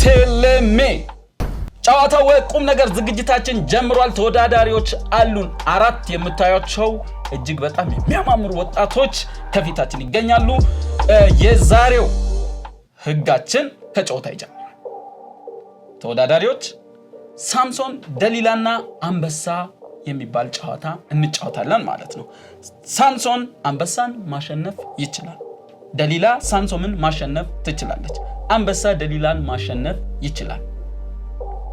ቼሌሜ ጨዋታው ቁም ነገር ዝግጅታችን ጀምሯል። ተወዳዳሪዎች አሉን። 4 የምታዩቸው እጅግ በጣም የሚያማምሩ ወጣቶች ከፊታችን ይገኛሉ። የዛሬው ህጋችን ከጨዋታ ይጀምራል። ተወዳዳሪዎች ሳምሶን ደሊላና አንበሳ የሚባል ጨዋታ እንጫወታለን ማለት ነው። ሳምሶን አንበሳን ማሸነፍ ይችላል። ደሊላ ሳምሶንን ማሸነፍ ትችላለች። አንበሳ ደሊላን ማሸነፍ ይችላል።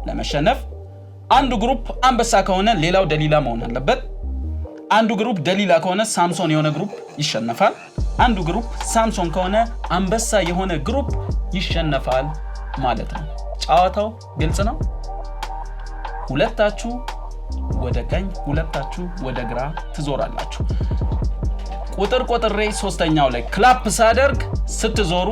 ለመሸነፍ አንዱ ግሩፕ አንበሳ ከሆነ ሌላው ደሊላ መሆን አለበት። አንዱ ግሩፕ ደሊላ ከሆነ ሳምሶን የሆነ ግሩፕ ይሸነፋል። አንዱ ግሩፕ ሳምሶን ከሆነ አንበሳ የሆነ ግሩፕ ይሸነፋል ማለት ነው። ጨዋታው ግልጽ ነው። ሁለታችሁ ወደ ቀኝ ሁለታችሁ ወደ ግራ ትዞራላችሁ። ቁጥር ቆጥሬ ሶስተኛው ላይ ክላፕ ሳደርግ ስትዞሩ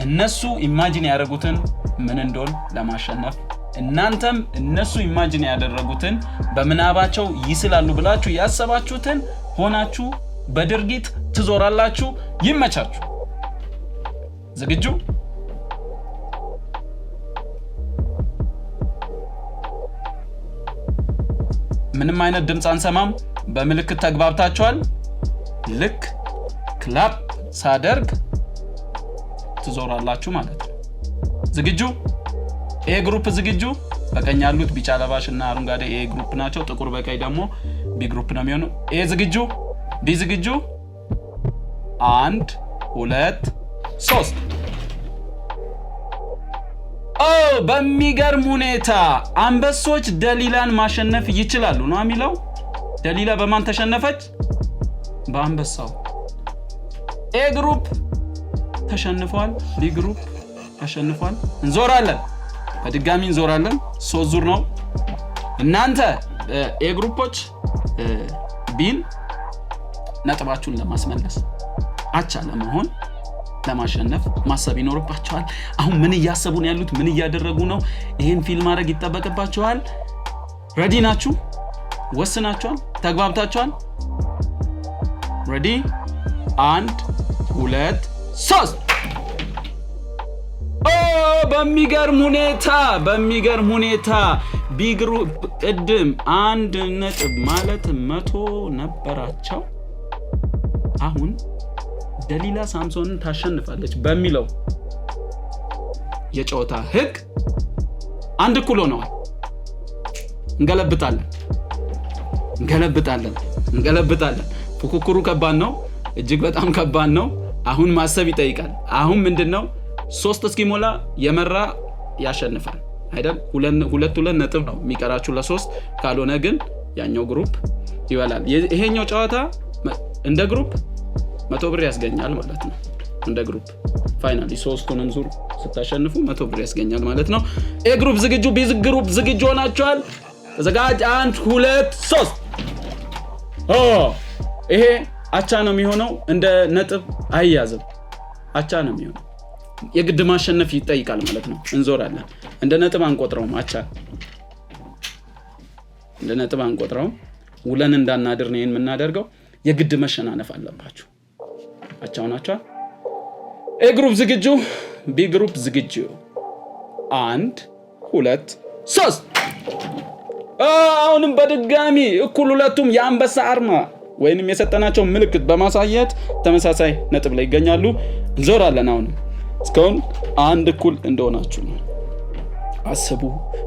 እነሱ ኢማጂን ያደረጉትን ምን እንደሆነ ለማሸነፍ እናንተም እነሱ ኢማጂን ያደረጉትን በመናባቸው ይስላሉ ብላችሁ ያሰባችሁትን ሆናችሁ በድርጊት ትዞራላችሁ። ይመቻችሁ። ዝግጁ? ምንም አይነት ድምጽ አንሰማም። በምልክት ተግባብታችኋል። ልክ ክላፕ ሳደርግ ትዞራላችሁ ማለት ነው። ዝግጁ? ኤ ግሩፕ ዝግጁ? በቀኝ ያሉት ቢጫ ለባሽና አረንጓዴ ኤ ግሩፕ ናቸው። ጥቁር በቀይ ደግሞ ቢ ግሩፕ ነው የሚሆነው። ኤ ዝግጁ? ቢ ዝግጁ? 1 2 3 በሚገርም ሁኔታ አንበሶች ደሊላን ማሸነፍ ይችላሉ ነው የሚለው። ደሊላ በማን ተሸነፈች? በአንበሳው። ኤ ግሩፕ ተሸንፏል። ቢ ግሩፕ ተሸንፏል። እንዞራለን፣ በድጋሚ እንዞራለን። 3 ዙር ነው። እናንተ ኤ ግሩፖች ቢን ነጥባችሁን ለማስመለስ አቻ ለመሆን ለማሸነፍ ማሰብ ይኖርባችኋል። አሁን ምን እያሰቡ ነው ያሉት? ምን እያደረጉ ነው? ይሄን ፊልም ማድረግ ይተበቀባችኋል። ሬዲ ናችሁ? ወስናችኋል? ተግባብታችኋል? ሬዲ 1 2 3 በሚገርም ሁኔታ ቢ ግሩፕ ቅድም 1 ነጥብ ማለት 100 ነበራቸው። አሁን ደሊላ ሳምሶንን ታሸንፋለች በሚለው የጨዋታ ህግ 1 እኩል ሆነዋል። እንገለብጣለን። ፉክክሩ ከባድ ነው። እጅግ በጣም ከባድ ነው። አሁን ማሰብ ይጠይቃል። አሁን ምንድነው 3 እስኪሞላ የመራ ያሸንፋል አይደል? ሁለት ነጥብ ነው የሚቀራችሁ ለ3 ካልሆነ ግን ያኛው ግሩፕ ይበላል። ይሄኛው ጨዋታ እንደ ግሩፕ 100 ብር ያስገኛል ማለት ነው። እንደ ግሩፕ ፋይናሊ 3ቱንም ዙር ስታሸንፉ 100 ብር ያስገኛል ማለት ነው። ኤ ግሩፕ ዝግጁ? ቢ ግሩፕ ዝግጁ ሆናችኋል? ተዘጋጅ። 1 2 3 ይሄ አቻ ነው የሚሆነው። እንደ ነጥብ አይያዝም። አቻ ነው የሚሆነው። የግድ ማሸነፍ ይጠይቃል ማለት ነው። እንዞራለን። እንደ ነጥብ አንቆጥረውም። አቻ እንደ ነጥብ አንቆጥረውም። ውለን እንዳናድር ነው የምናደርገው። የግድ መሸናነፍ አለባችሁ። አቻው ናቸው። ኤ ግሩፕ ዝግጁ? ቢ ግሩፕ ዝግጁ? 1 2 3 አሁንም በድጋሚ እኩል ሁለቱም የአንበሳ አርማ ወይንም የሰጠናቸው ምልክት በማሳየት ተመሳሳይ ነጥብ ላይ ይገኛሉ። እንዞራለን። አሁንም እስካሁን 1 እኩል እንደሆናችሁ ነው። አስቡ፣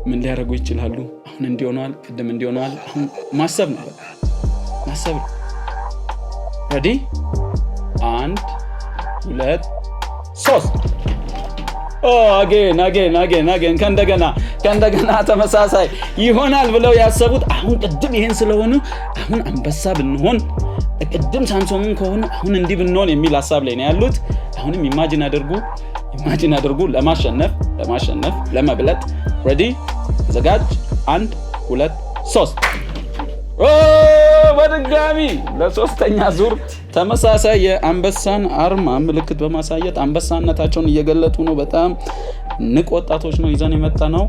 ምን ሊያደርጉ ይችላሉ? አሁን እንዲሆነዋል፣ ቅድም እንዲሆነዋል። አሁን ማሰብ ነው። ማሰብ ነው። ሬዲ 1 2 3 አጌን ከእንደገና ተመሳሳይ ይሆናል ብለው ያሰቡት አሁን ቅድም ይሄን ስለሆኑ አሁን አንበሳ ብንሆን ቅድም ሳምሶንን ከሆኑ አሁን እንዲህ ብንሆን የሚል ሐሳብ ላይ ነው ያሉት። አሁንም ኢማጂን አድርጉ ለማሸነፍ ለመብለጥ። ሬዲ ተዘጋጅ። 1 2 3 በድጋሚ ለሶስተኛ ዙር ተመሳሳይ የአንበሳን አርማ ምልክት በማሳየት አንበሳነታቸውን እየገለጡ ነው። በጣም ንቁ ወጣቶች ነው ይዘን የመጣ ነው።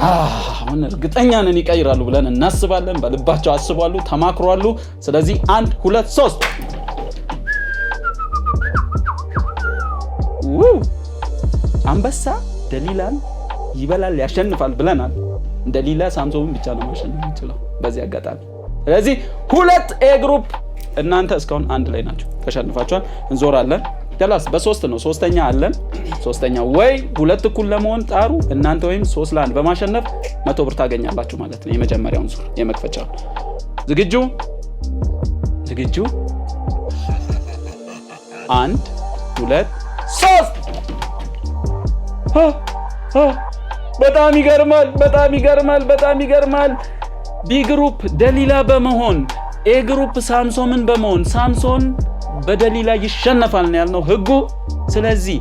አሁን እርግጠኛ ነን ይቀይራሉ ብለን እናስባለን። በልባቸው አስቧሉ፣ ተማክሯሉ። ስለዚህ 1 2 3 አንበሳ ደሊላን ይበላል ያሸንፋል ብለናል። ደሊላ ሳምሶንን ብቻ ነው ማሸነፍ የሚችለው በዚህ አጋጣሚ። ስለዚህ 2 ኤ ግሩፕ እናንተ እስካሁን አንድ ላይ ናችሁ፣ ተሸንፋችኋል። እንዞራለን ደላስ በ3 ነው። ሶስተኛ አለን። ሶስተኛ ወይ 2 እኩል ለመሆን ጣሩ እናንተ ወይም 3-1 በማሸነፍ 100 ብር ታገኛላችሁ ማለት ነው። የመጀመሪያውን ዙር የመክፈቻው ዝግጁ 1 2 3 በጣም ይገርማል። ቢ ግሩፕ ደሊላ በመሆን ኤ ግሩፕ ሳምሶንን በመሆን ሳምሶን በደሊላ ይሸነፋል ነው ያልነው ህጉ። ስለዚህ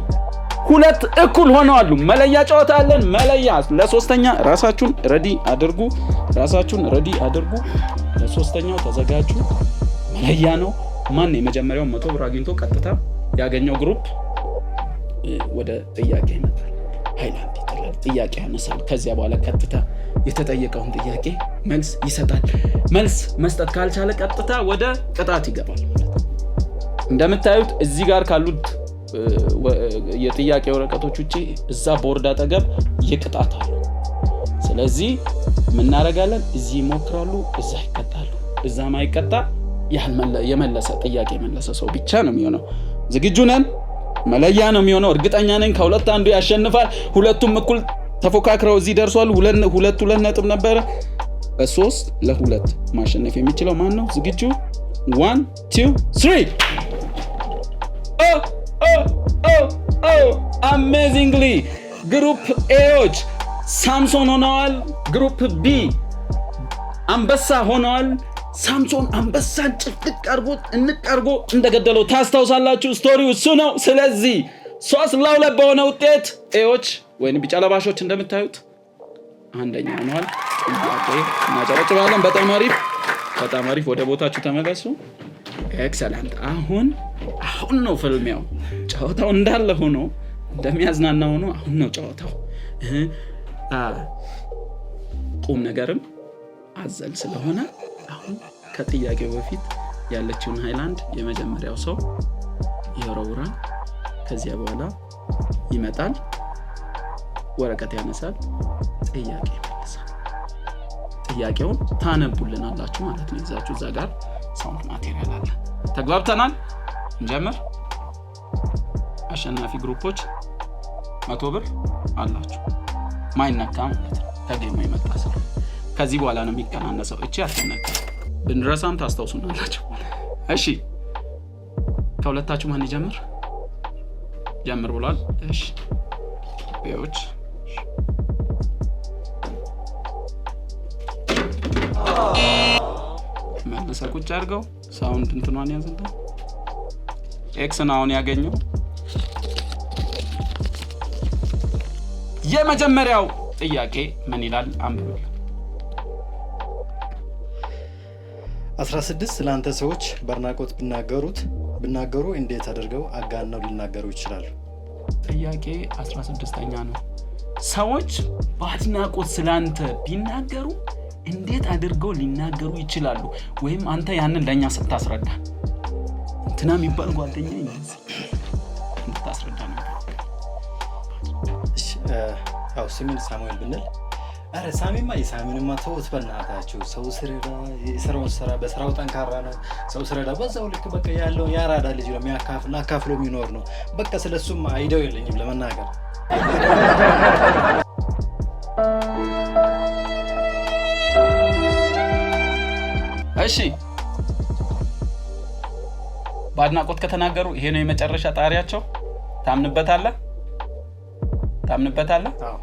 2 እኩል ሆነዋል። መለያ ጨዋታ አለን። መለያ ለሶስተኛ ራሳችሁን ረዲ አድርጉ። ለሶስተኛው ተዘጋጁ። መለያ ነው። ማን የመጀመሪያው 100 ብር አግኝቶ ቀጥታ ያገኘው ግሩፕ ወደ ጥያቄ ይመጣል። ሃይላንድ ይጥላል፣ ጥያቄ ያነሳል። ከዚያ በኋላ ቀጥታ የተጠየቀውን ጥያቄ መልስ ይሰጣል። መልስ መስጠት ካልቻለ ቀጥታ ወደ ቅጣት ይገባል። እንደምታዩት እዚህ ጋር ካሉት የጥያቄ ወረቀቶች ውጪ እዛ ቦርድ አጠገብ ይቅጣት አለ። ስለዚህ ምን እናደርጋለን? እዚህ ይሞክራሉ፣ እዛ ይቀጣሉ። እዛ ማይቀጣ የመለሰ ጥያቄ የመለሰ ሰው ብቻ ነው የሚሆነው። ዝግጁ ነን? መለያ ነው የሚሆነው። እርግጠኛ ነኝ ከሁለት አንዱ ያሸንፋል። ሁለቱም እኩል ተፎካክረው እዚህ ደርሷል። ሁለት ነጥብ ነበረ። በ3-2 ማሸነፍ የሚችለው ማን ነው? ዝግጁ 1 2 3 አሜዚንግሊ ግሩፕ ኤዎች ሳምሶን ሆነዋል። ግሩፕ ቢ አንበሳ ሆነዋል። ሳምሶን አንበሳን ጭፍቅ አርጎ እንደገደለው ታስታውሳላችሁ። ስቶሪው እሱ ነው። ስለዚህ 3-2 በሆነ ውጤት ኤዎች ወይም ቢጫ ለባሾች እንደምታዩት አንደኛ ሆነዋል። እናጨበጭባለን። በጣም አሪፍ። ወደ ቦታችሁ ተመለሱ። ኤክሰለንት። አሁን ነው ፍልሚያው። ጨዋታው እንዳለ ሆኖ እንደሚያዝናና ሆኖ አሁን ነው ጨዋታው። ቁም ነገርም አዘል ስለሆነ አሁን ከጥያቄው በፊት ያለችውን ሃይላንድ የመጀመሪያው ሰው ይወረውራል። ከዚያ በኋላ ይመጣል፣ ወረቀት ያነሳል፣ ጥያቄ ይመልሳል። ጥያቄውን ታነቡልናላችሁ ማለት ነው። ይዛችሁ እዛ ጋር ሳውንድ ማቴሪያል አለ። ተግባብተናል? እንጀምር። አሸናፊ ግሩፖች 100 ብር አላችሁ። ማይነካ ማለት ነው። ከጌም የመጣ ሰው ከዚህ በኋላ ነው የሚቀናነሰው። እቺ አትነካ። ብንረሳም ታስታውሱናላችሁ። እሺ፣ ከሁለታችሁ ማን ይጀምር? ጀምር ብሏል። እሺ፣ ቤዎች መልሰ ቁጭ አድርገው ሳውንድ እንትኗን ያዘንታ። ኤክስ ነው አሁን ያገኘው። የመጀመሪያው ጥያቄ ምን ይላል? አንብበል። 16 ስላንተ ሰዎች በአድናቆት ብናገሩ እንዴት አድርገው አጋነው ሊናገሩ ይችላሉ? ጥያቄ 16ኛ ነው። ሰዎች በአድናቆት ስላንተ ቢናገሩ እንዴት አድርገው ሊናገሩ ይችላሉ? ወይም አንተ ያንን ለኛ ስታስረዳ እንትና የሚባል ጓደኛ እንደዚህ እንድታስረዳ ነው። አው ስሜን ሳሙኤል ብንል፣ አረ ሳሚማ የሳሚንማ ተውት በእናታችሁ። ሰው ስራ በስራው ጠንካራ ነው። ሰው ስረዳ በዛው ልክ በቃ ያለው ያራዳ ልጅ ነው። አካፍሎ የሚኖር ነው። በቃ ስለሱም አይደው የለኝም ለመናገር። እሺ፣ በአድናቆት ከተናገሩ ይሄ ነው የመጨረሻ ጣሪያቸው። ታምንበታለህ? አዎ።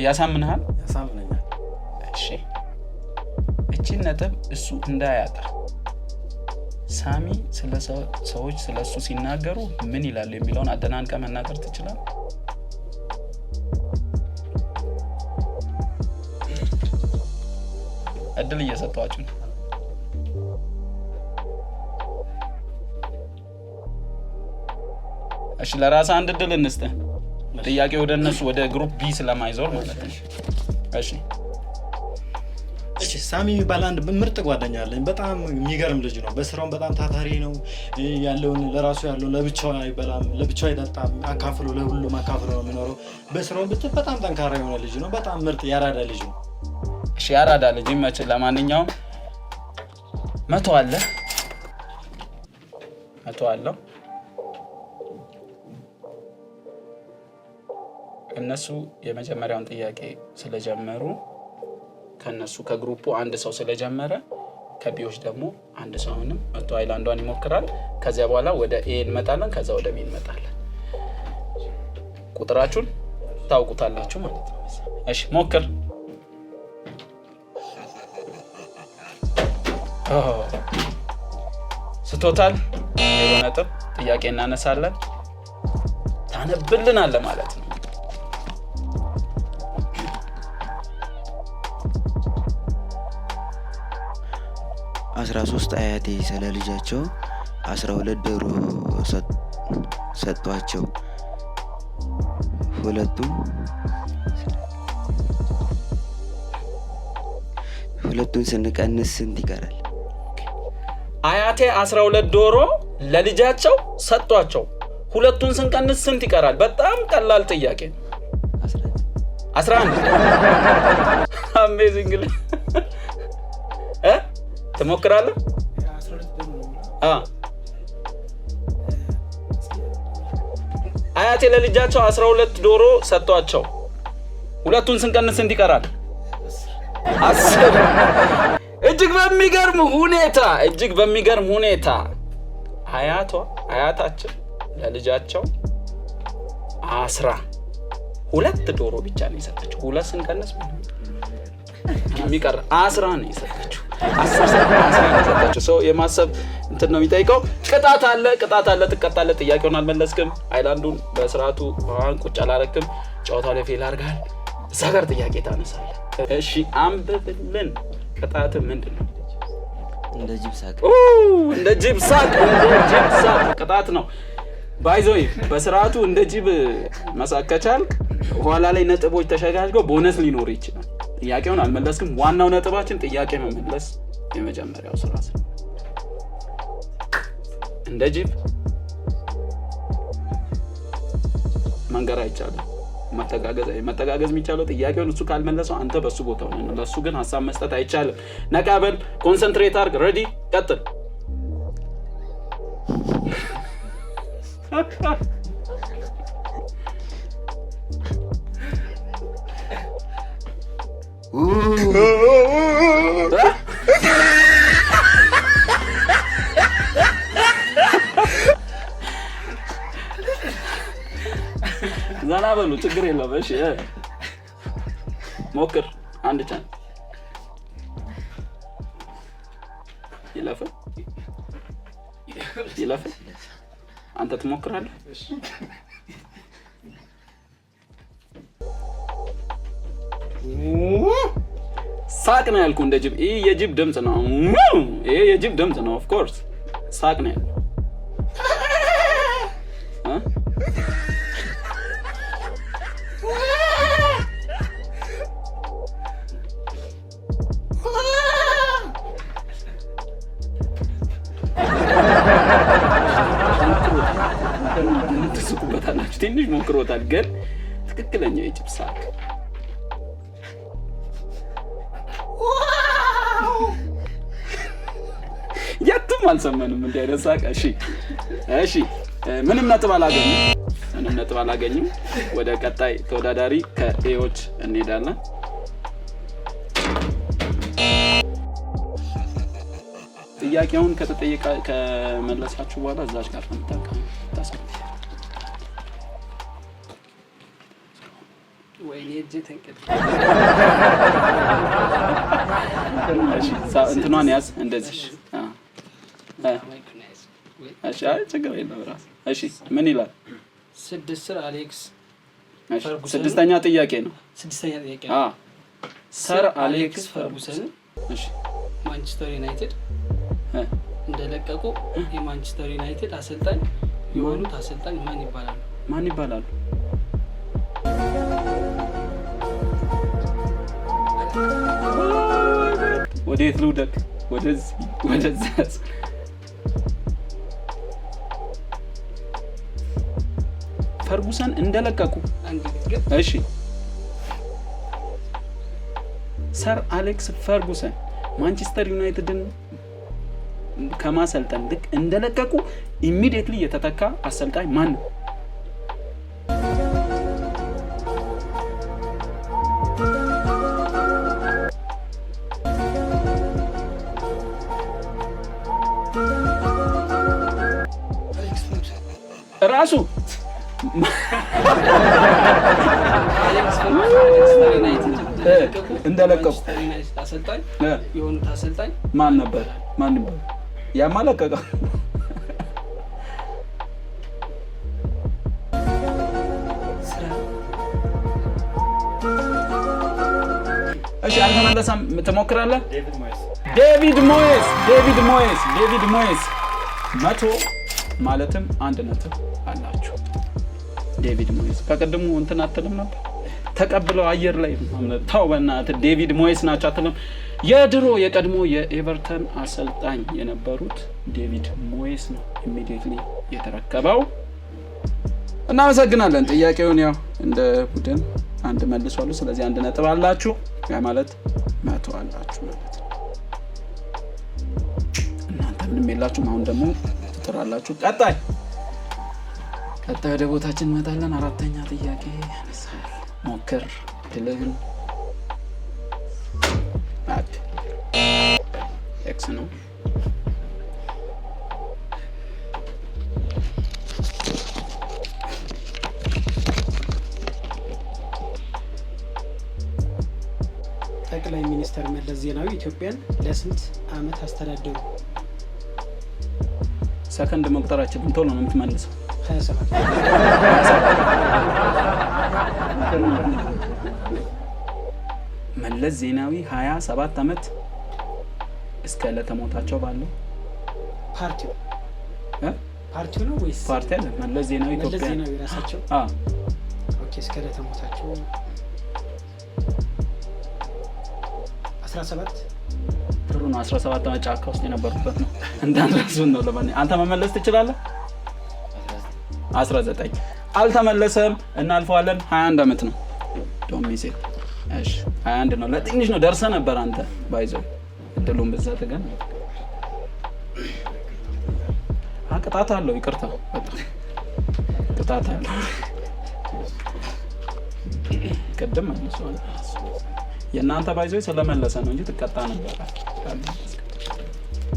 ያሳምንሃል? ያሳምነኛል። እሺ፣ እቺን ነጥብ እሱ እንዳያጣ ሳሚ ስለ ሰዎች ስለሱ ሲናገሩ ምን ይላል የሚለውን አደናንቀ መናገር ትችላለህ? እድል እየሰጣችሁ ነው። እሺ፣ ለራስህ አንድ እድል እንስጥህ። ጥያቄ ወደ እነሱ ወደ ግሩፕ ቢ ስለማይዞር ማለት ነው። እሺ፣ እሺ ሳሚ የሚባል አንድ ምርጥ ጓደኛ አለኝ። በጣም የሚገርም ልጅ ነው። በስራውም በጣም ታታሪ ነው። ያለውን ለራሱ ያለውን ለብቻው አይበላም፣ ለብቻው አይጠጣም። አካፍሎ ለሁሉም አካፍሎ ነው የሚኖረው። በስራውም ብቻ በጣም ጠንካራ የሆነ ልጅ ነው። በጣም ምርጥ ያራዳ ልጅ ነው። እሺ ያራዳ ልጅ ይመችህ። ለማንኛውም 100 አለ 100 አለው። እነሱ የመጀመሪያውን ጥያቄ ስለጀመሩ ከነሱ ከግሩፑ አንድ ሰው ስለጀመረ ከቢዎች ደግሞ አንድ ሰውንም መጥቶ አይላንዷን ይሞክራል። ከዚያ በኋላ ወደ ኤ እንመጣለን፣ ከዛ ወደ ቢ እንመጣለን። ቁጥራችሁን ታውቁታላችሁ ማለት ነው። እሺ ሞክር። ስቶታል 0 ነጥብ። ጥያቄ እናነሳለን፣ ታነብልናለህ ማለት ነው። 13 አያቴ ስለ ልጃቸው 12 ዶሮ ሰጧቸው። ሁለቱን ስንቀንስ ስንት ይቀራል? አያቴ 12 ዶሮ ለልጃቸው ሰጧቸው። ሁለቱን ስንቀንስ ስንት ይቀራል? በጣም ቀላል ጥያቄ። 11 አሜዚንግ ትሞክራለህ? አያቴ ለልጃቸው 12 ዶሮ ሰጧቸው። ሁለቱን ስንቀንስ ስንት ይቀራል? 10። እጅግ በሚገርም ሁኔታ አያታችን ለልጃቸው 12 ዶሮ ብቻ ነው የሰጠችው። ሁለት ስንቀንስ የሚቀር 10 ነው የሰጠችው። 10 የሰጠችው ሰው የማሰብ እንትን ነው የሚጠይቀው። ቅጣት አለ፣ ትቀጣለህ። ጥያቄውን አልመለስክም፣ አይላንዱን በስርዓቱ ቁጭ አላረክም፣ ጨዋታው ላይ ፌል አድርገሃል። እዛ ጋር ጥያቄ ታነሳለህ። እሺ አንብብልን። ቅጣት ምንድን ነው? እንደ ጅብ ሳቅ ቅጣት ነው። ባይዞይ በስርዓቱ እንደ ጅብ መሳቅ ከቻልክ ኋላ ላይ ነጥቦች ተሸጋግረው ቦነስ ሊኖር ይችላል። ጥያቄውን አልመለስክም። ዋናው ነጥባችን ጥያቄ መመለስ የመጀመሪያው ስራ ነው። እንደ ጅብ መንገር አይቻልም። መተጋገዝ የሚቻለው ጥያቄውን እሱ ካልመለሰው አንተ በሱ ቦታው ነው። ለሱ ግን ሐሳብ መስጠት አይቻልም። ነቃበል፣ ኮንሰንትሬት አድርግ። ሬዲ ቀጥል። ዘና በሉ፣ ችግር የለም። እሺ ሞክር። አንድ ቻን ይለፍ። አንተ ትሞክራለህ። ሳቅ ነው ያልኩህ። እንደ ጅብ። ይሄ የጅብ ድምጽ ነው። ኦፍ ኮርስ ሳቅ ነው ያልኩህ። ትስቁበታላችሁ። ትንሽ ሞክሮታል፣ ግን ትክክለኛ የጅብ ሳቅ። የትም አልሰማንም እንዲህ አይነት ሳቅ። እሺ ምንም ነጥብ አላገኙም። ወደ ቀጣይ ተወዳዳሪ ከኤዎች እንሄዳለን። ጥያቄውን ከመለሳችሁ በኋላ እዛች ጋር ታሰብ። ወይኔ እጄ ተንቀጥ። እንትኗን ያዝ እንደዚህ። እሺ ችግር የለም ራስ። እሺ ምን ይላል? 6 አሌክስ ስድስተኛ ጥያቄ ነው። ሰር አሌክስ ፈርጉሰን እሺ ማንቸስተር ዩናይትድ እንደለቀቁ የማንቸስተር ዩናይትድ አሰልጣኝ የሆኑት አሰልጣኝ ማን ይባላሉ? ወዴት ልውደቅ? ወደዚህ ፈርጉሰን እንደለቀቁ እሺ ሰር አሌክስ ፈርጉሰን ማንቸስተር ዩናይትድን ከማሰልጠን ልክ እንደለቀቁ ኢሚዲየትሊ የተተካ አሰልጣኝ ማን ነው? ራሱ እንደለቀቁ አሰልጣኝ የሆኑት አሰልጣኝ ማን ነበር? ያማለቀቀ እሺ አንተ መለሳም ትሞክራለህ? ዴቪድ ሞይስ 100 ማለትም 1 ነጥብ አላችሁ። ዴቪድ ሞይስ ከቀድሞ እንትን አትልም ነበር ተቀብለው አየር ላይ ታው በእናትህ ዴቪድ ሞይስ ናቸው አትልም? የድሮ የቀድሞ የኤቨርተን አሰልጣኝ የነበሩት ዴቪድ ሞይስ ነው ኢሚዲየትሊ የተረከበው። እናመሰግናለን። ጥያቄውን ያው እንደ ቡድን አንድ መልሷሉ። ስለዚህ 1 ነጥብ አላችሁ። ያ ማለት 100 አላችሁ ማለት ነው። እናንተ ምንም የላችሁም። አሁን ደግሞ ትጥራላችሁ። ቀጣይ ወደ ቦታችን እንመጣለን። 4ኛ ጥያቄ ያነሳል። ሞክር ድልህን። ኤክስ ነው። ጠቅላይ ሚኒስትር መለስ ዜናዊ ኢትዮጵያን ለስንት ዓመት አስተዳደሩ? ሰከንድ መቁጠራችን ቶሎ ነው የምትመልሰው። 27 መለስ ዜናዊ 27 ዓመት እስከ ለተሞታቸው ባለው ፓርቲው ነው ወይስ ፓርቲ አለ? መለስ ዜናዊ ኢትዮጵያ መለስ ዜናዊ ራሳቸው ኦኬ እስከ ለተሞታቸው 17 ጥሩ ነው። 17 ዓመት ጫካ ውስጥ የነበሩበት ነው። እንዳንረሱን ነው። ለማንኛውም አንተ መመለስ ትችላለህ። 19 አልተመለሰም። እናልፈዋለን። 21 ዓመት ነው ዶሚሴ። እሺ 21 ነው። ለትንሽ ነው ደርሰህ ነበር አንተ ባይዘው እድሉን በዛት ግን ቅጣት አለው። ይቅርታ በጣም ቅጣት አለው። ቅድም መልሷል። የእናንተ ባይዘው ስለመለሰ ነው እንጂ ትቀጣ ነበር።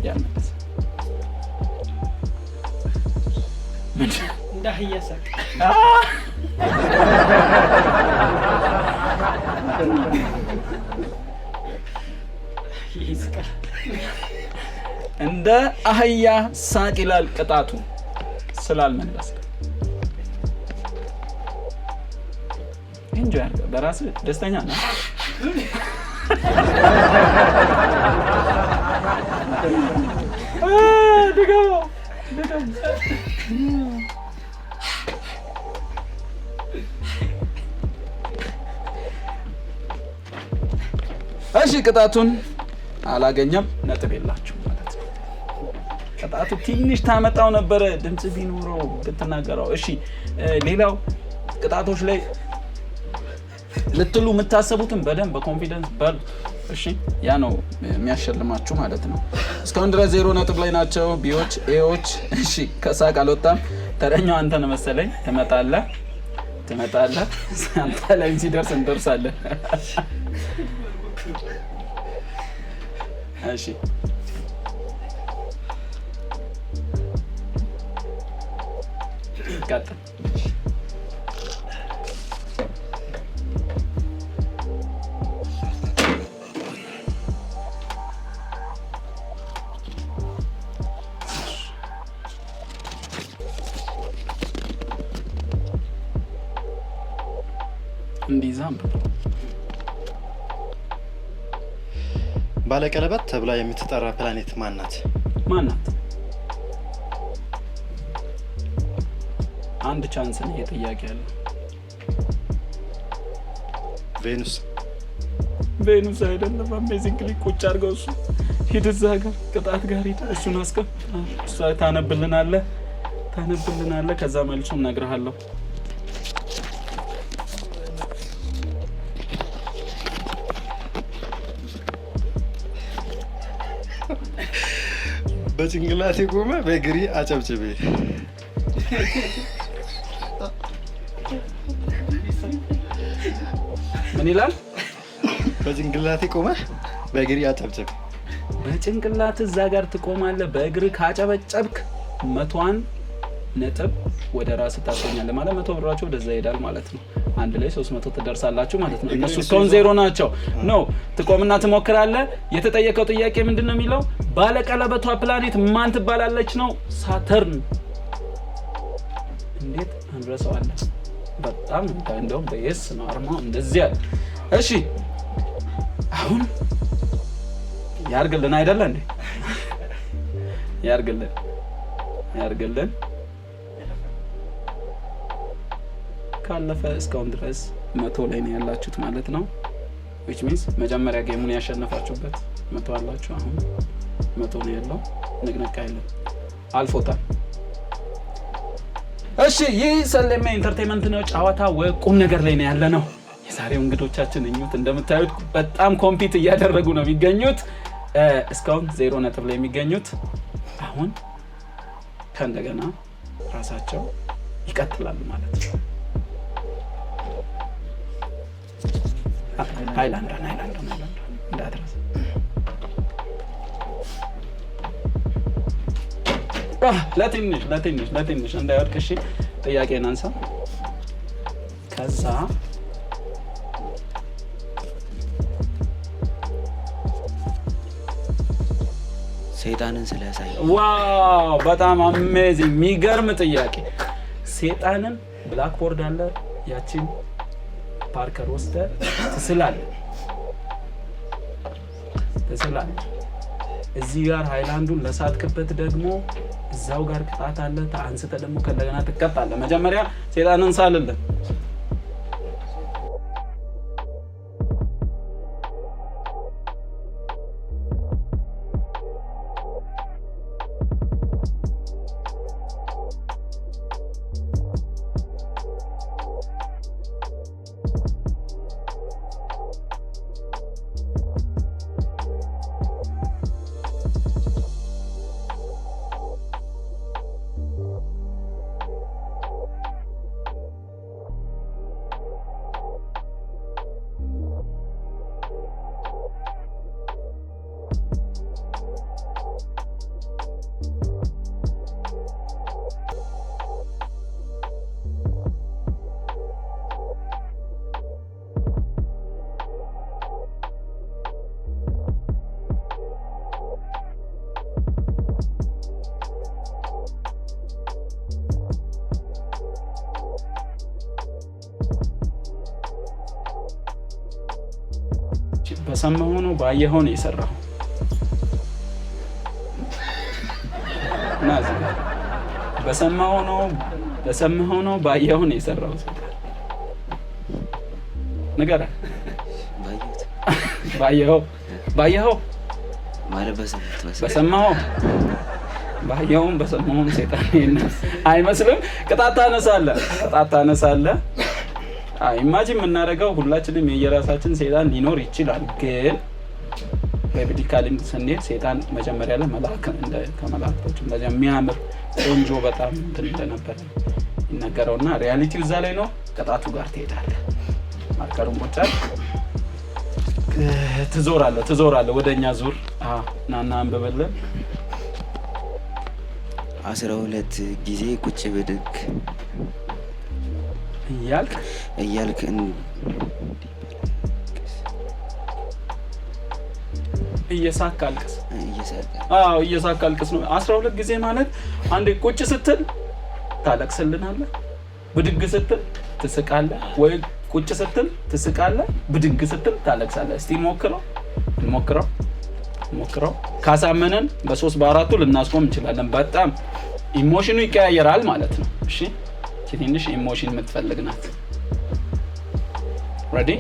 ያመለሰ እንዳህያሰቅ እንደ አህያ ሳቅ ይላል ቅጣቱ ስላልመለሰ። ኢንጆይ አድርገህ በራስህ ደስተኛ ነህ። እሺ ቅጣቱን አላገኘም። ነጥብ የላችሁ ማለት ነው። ቅጣቱ ትንሽ ታመጣው ነበረ ድምጽ ቢኖረው ብትናገረው። እሺ ሌላው ቅጣቶች ላይ ልትሉ የምታሰቡትን በደንብ በኮንፊደንስ በሉ። እሺ ያ ነው የሚያሸልማችሁ ማለት ነው። እስካሁን ድረስ 0 ነጥብ ላይ ናቸው ቢዎች ኤዎች። እሺ ከሳቅ አልወጣም። ተረኛው አንተ ነህ መሰለኝ። ትመጣለህ አንተ ላይ ሲደርስ እንደርሳለን። እሺ ቀጥል። እንዲዛም ባለቀለበት ተብላ የምትጠራ ፕላኔት ማናት? አንድ ቻንስ ነው የጥያቄ ያለው። ቬኑስ ቬኑስ አይደለም አሜዚንግሊ ቁጭ አድርገው እሱ ሂድ እዛ ጋር ቅጣት ጋር ሂድ እሱን አስቀም እሷ ታነብልናለህ ከዛ መልሱን እነግርሃለሁ በጭንቅላቴ ቆመ በእግሪ አጨብጭቤ ምን ይላል በጭንቅላቴ ቆመ በእግሪ አጨብጭቤ በጭንቅላት እዛ ጋር ትቆማለህ በእግር ካጨበጨብክ 100 ነጥብ ወደ ራስ ታገኛለህ ማለት 100 ብራቸው ወደዛ ይሄዳል ማለት ነው አንድ ላይ 300 ትደርሳላችሁ ማለት ነው እነሱ እስካሁን ዜሮ ናቸው ነው ትቆምና ትሞክራለህ የተጠየቀው ጥያቄ ምንድነው የሚለው ባለቀለበቷ ፕላኔት ማን ትባላለች ነው ሳተርን እንዴት አንረሳዋለን በጣም እንደውም በየስ ነው አርማው እንደዚህ ያለ እሺ አሁን ያርግልን አይደለ እንዴ ያርግልን ካለፈ እስካሁን ድረስ 100 ላይ ነው ያላችሁት ማለት ነው which means መጀመሪያ ጌሙን ያሸነፋችሁበት 100 አላችሁ አሁን 100 ነው ያለው ንቅንቅ አይደለም አልፎታል እሺ ይህ ሰለሜ ኢንተርቴይንመንት ነው ጨዋታ ወቁም ነገር ላይ ነው ያለነው የዛሬው እንግዶቻችን እኙት እንደምታዩት በጣም ኮምፒት እያደረጉ ነው የሚገኙት እስካሁን 0 ነጥብ ላይ የሚገኙት አሁን ከእንደገና ራሳቸው ይቀጥላሉ ማለት ነው ሃይላንድ እንዳትረሳ ለትንሽ እንዳይወድቅ እሺ ጥያቄን አንሳ ከዛ ሰይጣንን ስለያሳይ ዋው በጣም አሜዚንግ የሚገርም ጥያቄ ሰይጣንን ብላክቦርድ አለ ያቺን ፓርከር ወስደ ትስላለህ እዚህ ጋር ሃይላንዱን ለሳትክበት ደግሞ እዛው ጋር ቅጣት አለ አንስተ ደግሞ ከእንደገና ትቀጣለህ መጀመሪያ ሰይጣንን ሳልልህ በሰማሁ ነው ባየሁ ነው የሰራው ናዚ በሰማሁ ነው ባየሁ ነው የሰራው ነገራ ባየሁ ማለት በሰማሁ ባየሁ ሰይጣን አይመስልም ቅጣት ታነሳለህ ኢማጂን የምናደርገው ሁላችንም የየራሳችን ሰይጣን ሊኖር ይችላል ግን በቢብሊካልም ስንሄድ ሰይጣን መጀመሪያ ላይ መልአክ ከመላእክቶች እንደዚህ የሚያምር ቆንጆ በጣም እንደነበር ይነገረውና ሪያሊቲው እዛ ላይ ነው ቅጣቱ ጋር ትሄዳለህ ማርከሩን ቁጫል ትዞራለህ ወደኛ ዙር ናና አንበበለን 12 ጊዜ ቁጭ ብድግ እያልክ እየሳካ አልቅስ ነው 12 ጊዜ ማለት አንዴ ቁጭ ስትል ታለቅስልናለህ ብድግ ስትል ትስቃለህ ወይ ቁጭ ስትል ትስቃለህ ብድግ ስትል ታለቅሳለህ እስቲ ሞክረው ካሳመነን በ3 በ4 ልናስቆም እንችላለን በጣም ኢሞሽኑ ይቀያየራል ማለት ነው እሺ ትንሽ ኢሞሽን የምትፈልግ ናት ሬዲ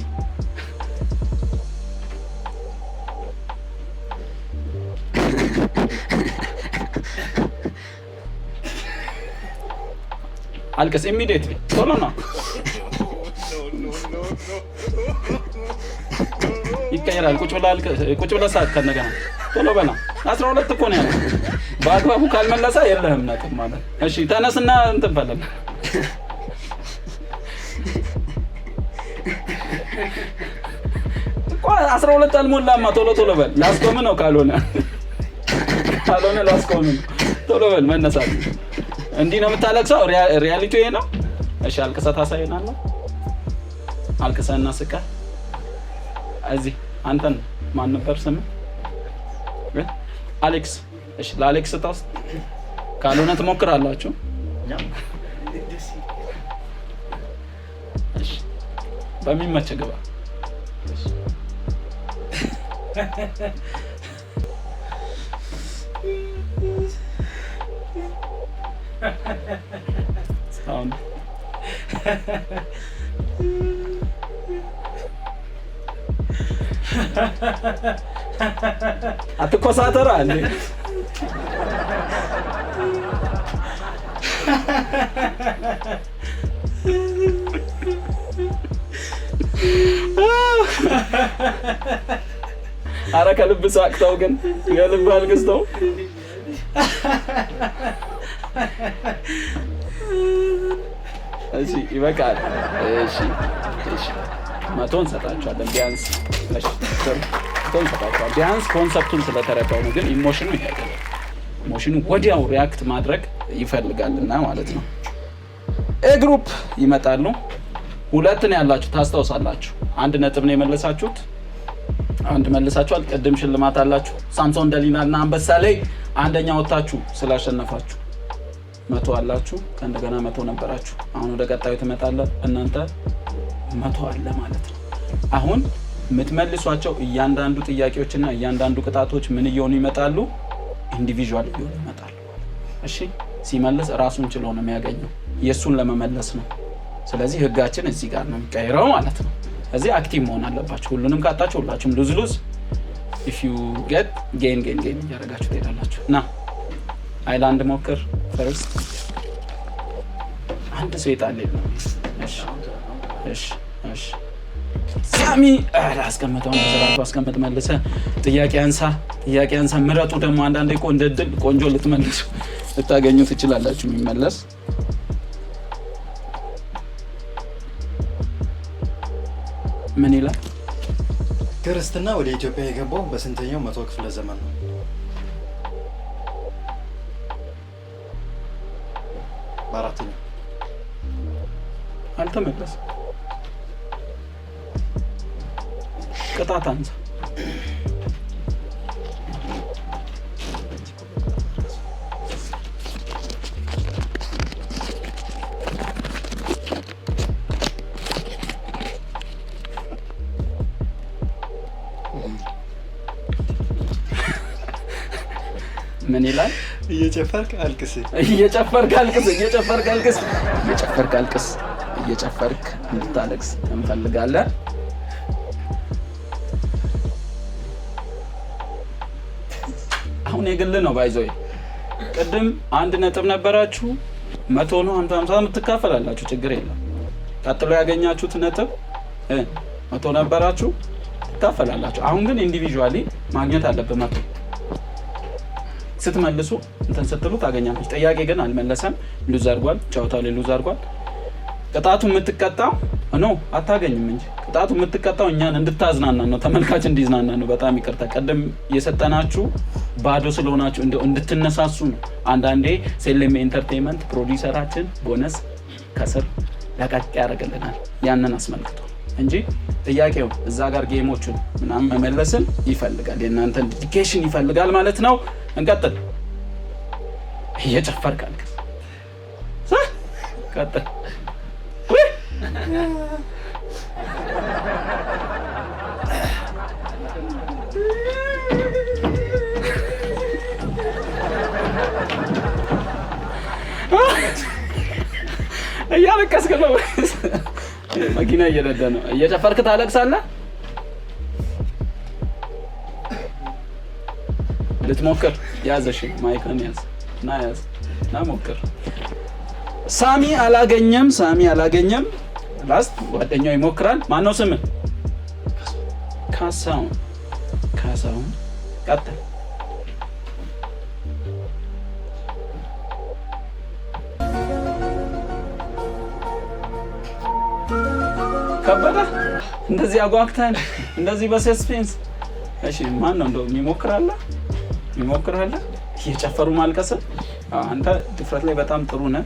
አልቅስ ኢሚዲየትሊ ቶሎ ነው ይቀየራል። ቁጭ ብለህ ሳቅ ከነገና ቶሎ በላ 12 እኮ ነው ያለው። በአግባቡ ካልመለሰ የለህም ነጥብ ማለት። እሺ ተነስና እንትን በለን። እኮ 12 አልሞላማ። ቶሎ በል። ላስቆም ነው ካልሆነ ላስቆም ነው። ቶሎ በል መነሳት። እንዲህ ነው የምታለቅሰው። ሪያሊቲ ይሄ ነው። እሺ አልቅሰህ ታሳየናለህ። አልቅሰህና ስቀህ እዚህ አንተን ማን ነበር ስምህ? አሌክስ። እሺ ለአሌክስ ታስ ካልሆነ ትሞክራላችሁ። እሺ በሚመች ግባ። ሳውንድ አትኮሳተራ እንዴ? ኧረ ከልብ ሳቅተው ግን የልብ አልቅስተው። እሺ ይበቃል። እሺ 100 እንሰጣቸዋለን ቢያንስ። እሺ 100 እንሰጣቸዋለን ቢያንስ ኮንሰፕቱን ስለተረዳው ነው። ግን ኢሞሽኑ ይሄዳል። ኢሞሽኑ ወዲያው ሪያክት ማድረግ ይፈልጋልና ማለት ነው። ኤ ግሩፕ ይመጣሉ። 2 ነው ያላችሁ ታስታውሳላችሁ። 1 ነጥብ ነው የመለሳችሁት። 1 መልሳችኋል። ቅድም ሽልማት አላችሁ። ሳምሶን ደሊናና አንበሳ ላይ አንደኛ ወጣችሁ ስላሸነፋችሁ 100 አላችሁ። ከእንደገና 100 ነበራችሁ። አሁን ወደ ቀጣዩ ትመጣለህ። እናንተ 100 አለ ማለት ነው። አሁን የምትመልሷቸው እያንዳንዱ ጥያቄዎችና እያንዳንዱ ቅጣቶች ምን እየሆኑ ይመጣሉ? ኢንዲቪዥዋል እየሆኑ ይመጣሉ። እሺ ሲመልስ ራሱን ችሎ ነው የሚያገኘው። የሱን ለመመለስ ነው። ስለዚህ ህጋችን እዚህ ጋር ነው የሚቀይረው ማለት ነው። እዚህ አክቲቭ መሆን አለባችሁ። ሁሉንም ካጣችሁ ሁላችሁም ሉዝ if you get gain እያደረጋችሁ ትሄዳላችሁ። ና አይላንድ ሞክር ፈርስት። አንድ ሰው ይጣል ነው። እሺ ሳሚ አስቀምጠው በሰራቱ አስቀምጥ። መልሰ ጥያቄ አንሳ ምረጡ። ደግሞ አንዳንዴ እኮ እንደ ድል ቆንጆ ልትመልሱ ልታገኙ ትችላላችሁ። የሚመለስ ምን ይላል? ክርስትና ወደ ኢትዮጵያ የገባው በስንተኛው 100 ክፍለ ዘመን ነው? በአራተኛው። አልተመለሰ። ቅጣት አንሳ። ምን ይላል? እየጨፈርክ አልቅስ እየጨፈርክ እንድታለቅስ እንፈልጋለን። አሁን የግል ነው ባይዞይ። ቅድም 1 ነጥብ ነበራችሁ 100 ነው 50 የምትካፈላላችሁ ችግር የለም። ቀጥሎ ያገኛችሁት ነጥብ 100 ነበራችሁ ትካፈላላችሁ። አሁን ግን ኢንዲቪዥዋሊ ማግኘት አለበት 100 ስትመልሱ እንትን ስትሉ ታገኛላችሁ። ጥያቄ ግን አልመለሰም፣ ሉዝ አድርጓል። ጨዋታው ላይ ሉዝ አድርጓል። ቅጣቱ የምትቀጣው አታገኝም እንጂ ቅጣቱ የምትቀጣው እኛን እንድታዝናና ነው፣ ተመልካች እንዲዝናና ነው። በጣም ይቅርታ ቀደም የሰጠናችሁ ባዶ ስለሆናችሁ እንድትነሳሱ ነው። አንዳንዴ ሴሌም ኢንተርቴይንመንት ፕሮዲውሰራችን ቦነስ ከስር ለቀቅ ያደርግልናል ያንን አስመልክቶ እንጂ ጥያቄው እዛ ጋር ጌሞቹን ምናምን መመለስን ይፈልጋል። የእናንተን ዲዲኬሽን ይፈልጋል ማለት ነው። እንቀጥል። እየጨፈርክ አልቅስ። ቀጥል። እያለቀስክ ነው። መኪና እየነዳ ነው። እየጨፈርክ ታለቅሳለህ። ልትሞክር? ያዘሽ ማይክን ያዝ እና ሞክር። ሳሚ አላገኘም። ላስት ጓደኛው ይሞክራል። ማነው ስም? ካሳሁን ቀጥል። ከበደ እንደዚህ አጓግተን እንደዚህ በሰስፔንስ። እሺ ማን ነው እንደው ይሞክራል? እየጨፈሩ ማልቀስ። አንተ ድፍረት ላይ በጣም ጥሩ ነህ።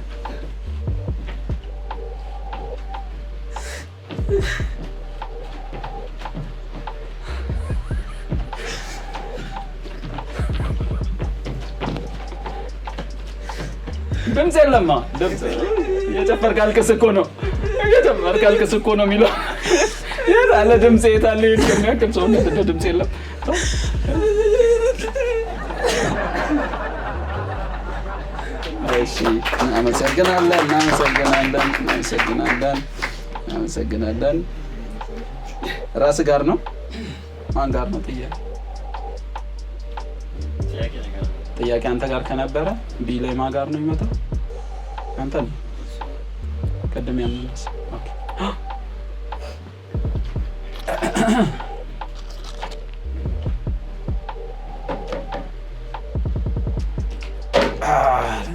ድምፅ የለማ ድምፅ እየጨፈርክ አልቅስ እኮ ነው የሚለው። የት አለ ድምፅ? የት አለ? የሚያክል ሰውነት እንደ ድምፅ የለም። እሺ እናመሰግናለን። ራስ ጋር ነው? ማን ጋር ነው? ጥያቄ አንተ ጋር ከነበረ ቢ ላይ ማን ጋር ነው የሚመጣው? አንተ ነው ቀደም ያመለስ። ኦኬ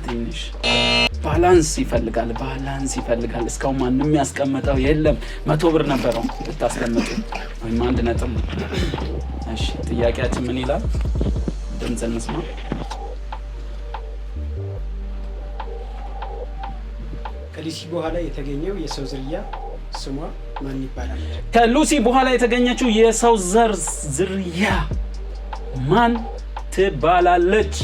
ትንሽ ባላንስ ይፈልጋል። እስካሁን ማንም ያስቀመጠው የለም። 100 ብር ነበረው ልታስቀምጡ ወይም 1 ነጥብ። እሺ ጥያቄያችን ምን ይላል? ድምፅ እንስማ። ከሉሲ በኋላ የተገኘው የሰው ዝርያ ስሟ ማን ይባላል? ከሉሲ በኋላ የተገኘችው የሰው ዘር ዝርያ ማን ትባላለች?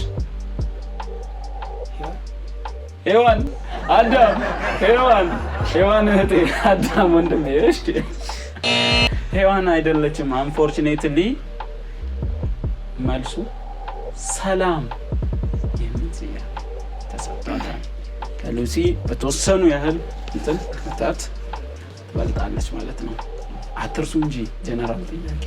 ሔዋን። አዳም። ሔዋን እህቴ፣ አዳም ወንድሜ። እሺ ሔዋን አይደለችም። አንፎርቹኔትሊ መልሱ ሰላም የሚል ስያሜ ተሰጥቷታል። ከሉሲ በተወሰኑ ያህል እንትን ቅጣት ትበልጣለች ማለት ነው። አትርሱ እንጂ ጀነራል ጥያቄ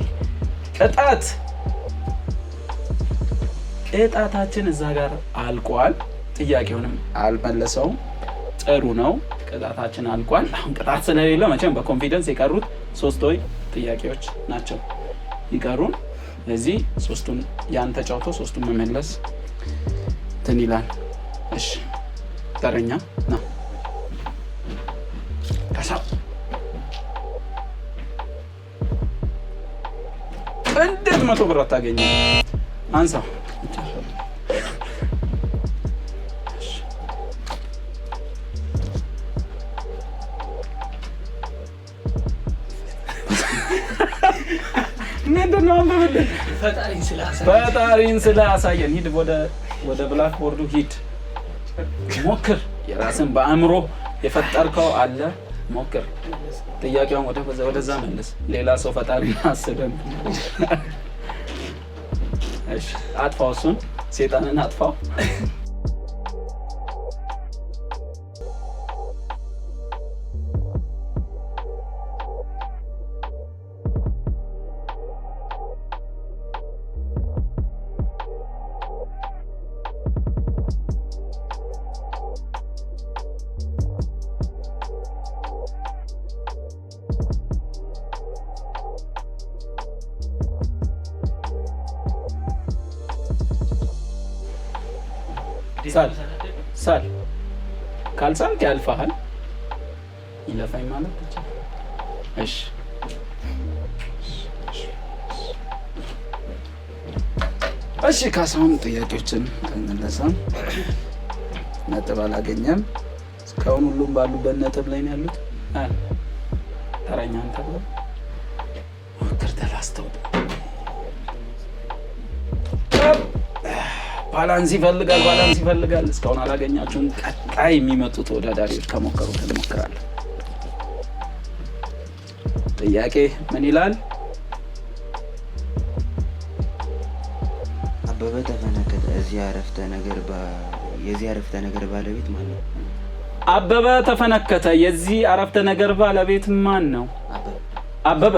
ቅጣታችን እዛ ጋር አልቋል። ጥያቄውንም አልመለሰውም። ጥሩ ነው። ቅጣታችን አልቋል። አሁን ቅጣት ስለሌለ መቼም በኮንፊደንስ የቀሩት 3 ወይ ጥያቄዎች ናቸው ይቀሩን። እዚህ 3ቱን ያን ተጫውቶ 3ቱን መመለስ እንትን ይላል። እሺ ተረኛ ነው ካሳው። እንዴት 100 ብር አታገኝም? አንሳው። ፈጣሪን ስላሳየን ሂድ፣ ወደ ብላክ ቦርዱ ሂድ፣ ሞክር። የራስን በአእምሮ የፈጠርከው አለ፣ ሞክር። ጥያቄውን ወደዛ መልስ። ሌላ ሰው ፈጣሪ አስበን። እሺ አጥፋው፣ እሱን ሴጣንን አጥፋው። ሳል ካልሳልክ ያልፋሃል። ይለፋኝ ማለት ብቻ። እሺ ካሳሁን ጥያቄዎችን አልመለሰም። ነጥብ አላገኘም። እስካሁን ሁሉም ባሉበት ነጥብ ላይ ነው ያሉት። ተረኛን ተብሎ ሞክር። ተላስተው ባላንስ ይፈልጋል። እስካሁን አላገኛችሁም። ቀጣይ የሚመጡ ተወዳዳሪዎች ከሞከሩት እንሞክራለን። ጥያቄ ምን ይላል? አበበ ተፈነከተ የዚህ አረፍተ ነገር ባለቤት ማን ነው? አበበ ተፈነከተ የዚህ አረፍተ ነገር ባለቤት ማን ነው? አበበ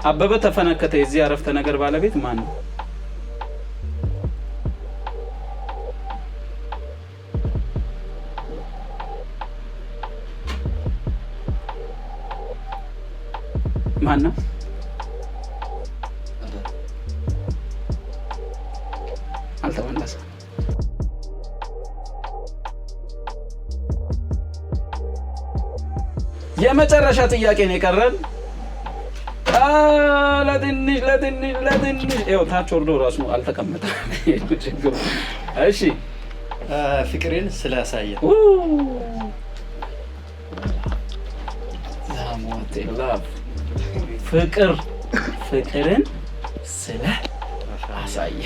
አበበ ተፈነከተ የዚህ አረፍተ ነገር ባለቤት ማን ነው? ማን ነው? አልተመለሰም። የመጨረሻ ጥያቄ ነው የቀረን። ለትንሽ ይኸው ታች ወርዶ ራሱ አልተቀመጠም ችግሩ። እሺ ፍቅርን ስላሳየ ፍቅርን ስለ አሳየ።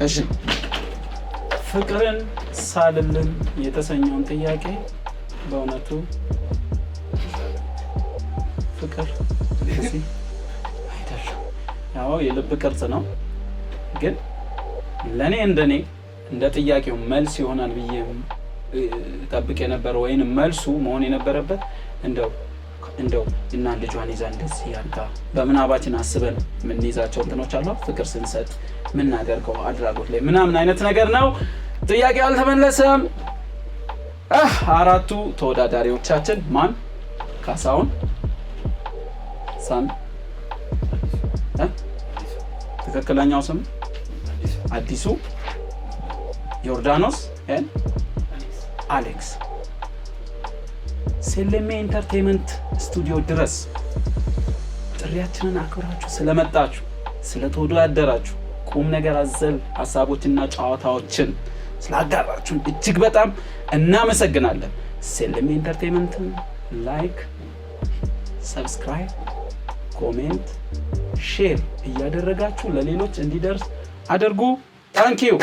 እሺ ፍቅርን ሳልልን የተሰኘውን ጥያቄ በእውነቱ ፍቅር እዚህ አይደለም። ያው የልብ ቅርጽ ነው፣ ግን ለኔ እንደ ጥያቄው መልስ ይሆናል ብዬ ጠብቄ ነበር፣ ወይንም መልሱ መሆን የነበረበት እንደው እና ልጇን ይዛ እንደዚህ ያልጋ በምናባችን አስበን የምንይዛቸው እንትኖች አሉ። ፍቅር ስንሰጥ ምናደርገው አድራጎት ላይ ምናምን አይነት ነገር ነው። ጥያቄው አልተመለሰም። አራቱ ተወዳዳሪዎቻችን ማን? ካሳሁን፣ ሳም፣ ትክክለኛው ስም አዲሱ፣ ዮርዳኖስ፣ አሌክስ። ሴሌሜ ኢንተርቴይንመንት ስቱዲዮ ድረስ ጥሪያችንን አክብራችሁ ስለመጣችሁ ስለተወዳደራችሁ ቁም ነገር አዘል ሀሳቦችና ጨዋታዎችን ስላጋራችሁን እጅግ በጣም እናመሰግናለን። ሴሌሜ ኢንተርቴይንመንትን ላይክ፣ ሰብስክራይብ፣ ኮሜንት፣ ሼር እያደረጋችሁ ለሌሎች እንዲደርስ አድርጉ። ታንኪዩ።